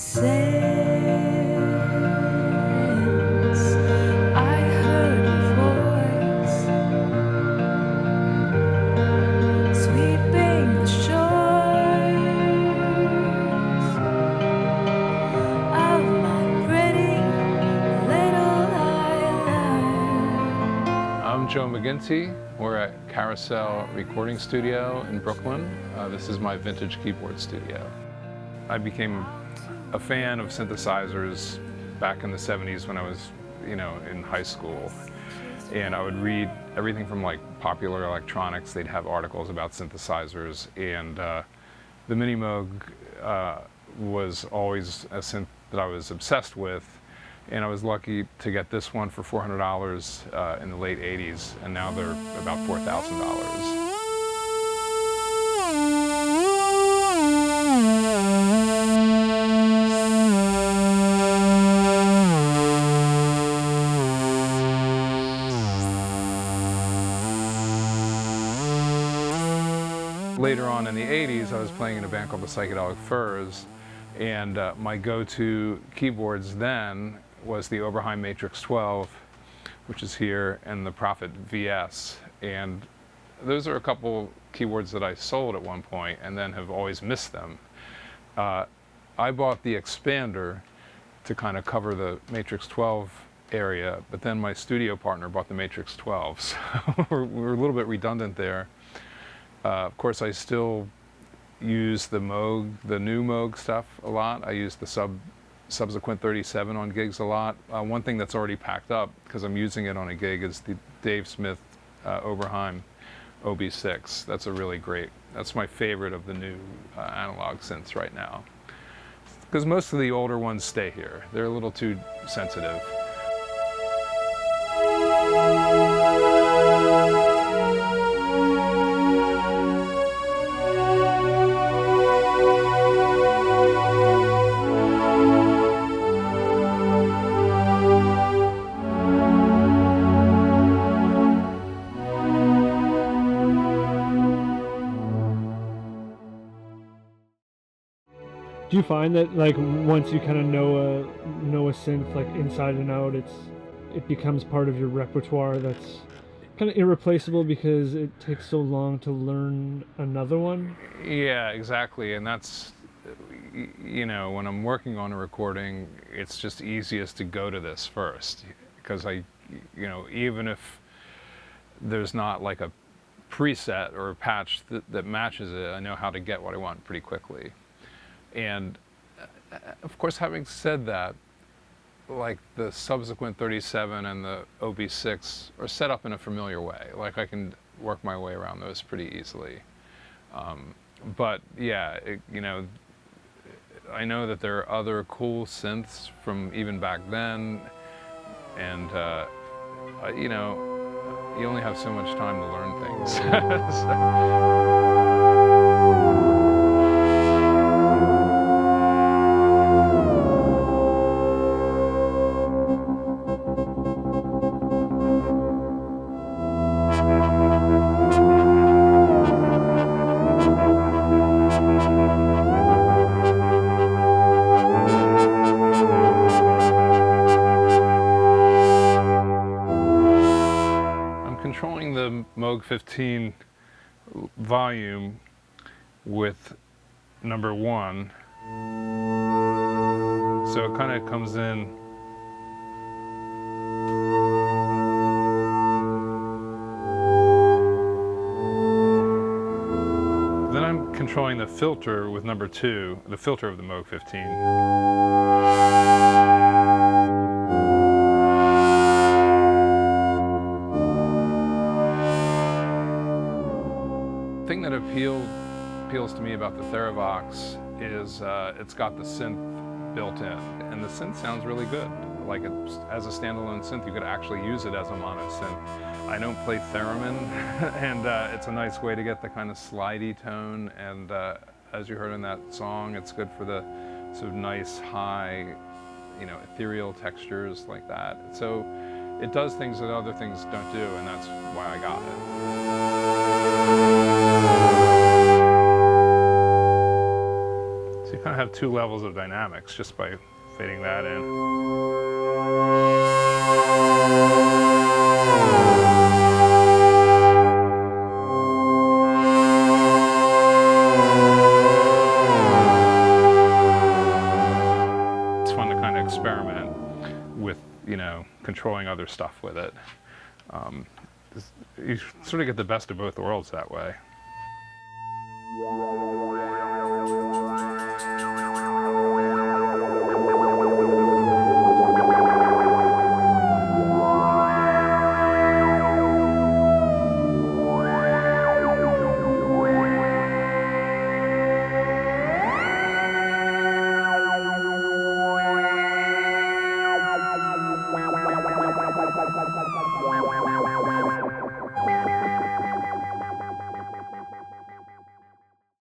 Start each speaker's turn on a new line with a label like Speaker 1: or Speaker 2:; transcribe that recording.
Speaker 1: Since I heard your voice sweeping the shores of my pretty little island.
Speaker 2: I'm Joe McGinty. We're at Carousel Recording Studio in Brooklyn. This is my vintage keyboard studio. I became a fan of synthesizers back in the 70s when I was, in high school. And I would read everything from like Popular Electronics. They'd have articles about synthesizers, and the MiniMoog was always a synth that I was obsessed with. And I was lucky to get this one for $400 in the late 80s, and now they're about $4,000. Later on in the 80s, I was playing in a band called the Psychedelic Furs, and my go-to keyboards then was the Oberheim Matrix 12, which is here, and the Prophet VS. And those are a couple keyboards that I sold at one point and then have always missed them. I bought the expander to kind of cover the Matrix 12 area, but then my studio partner bought the Matrix 12, so we're a little bit redundant there. Of course, I still use the Moog, the new Moog stuff a lot. I use the subsequent 37 on gigs a lot. One thing that's already packed up, because I'm using it on a gig, is the Dave Smith Oberheim OB6. That's a really great, that's my favorite of the new analog synths right now. Because most of the older ones stay here. They're a little too sensitive.
Speaker 3: Do you find that like once you kind of know a synth like inside and out, it becomes part of your repertoire that's kind of irreplaceable because it takes so long to learn another one?
Speaker 2: Yeah, exactly. And that's, when I'm working on a recording, it's just easiest to go to this first, because even if there's not like a preset or a patch that matches it, I know how to get what I want pretty quickly. And of course, having said that, like the subsequent 37 and the OB6 are set up in a familiar way. Like I can work my way around those pretty easily. But yeah, I know that there are other cool synths from even back then, and you only have so much time to learn things. Controlling the Moog 15 volume with number 1, so it kind of comes in. Then I'm controlling the filter with number 2, the filter of the Moog 15. The thing that appeals to me about the Therevox is it's got the synth built in, and the synth sounds really good. Like as a standalone synth, you could actually use it as a mono synth. I don't play theremin, and it's a nice way to get the kind of slidey tone, and as you heard in that song, it's good for the sort of nice, high, ethereal textures like that. So it does things that other things don't do, and that's why I got it. See, kind of have 2 levels of dynamics just by fitting that in. It's fun to kind of experiment with, you know, controlling other stuff with it. You sort of get the best of both worlds that way.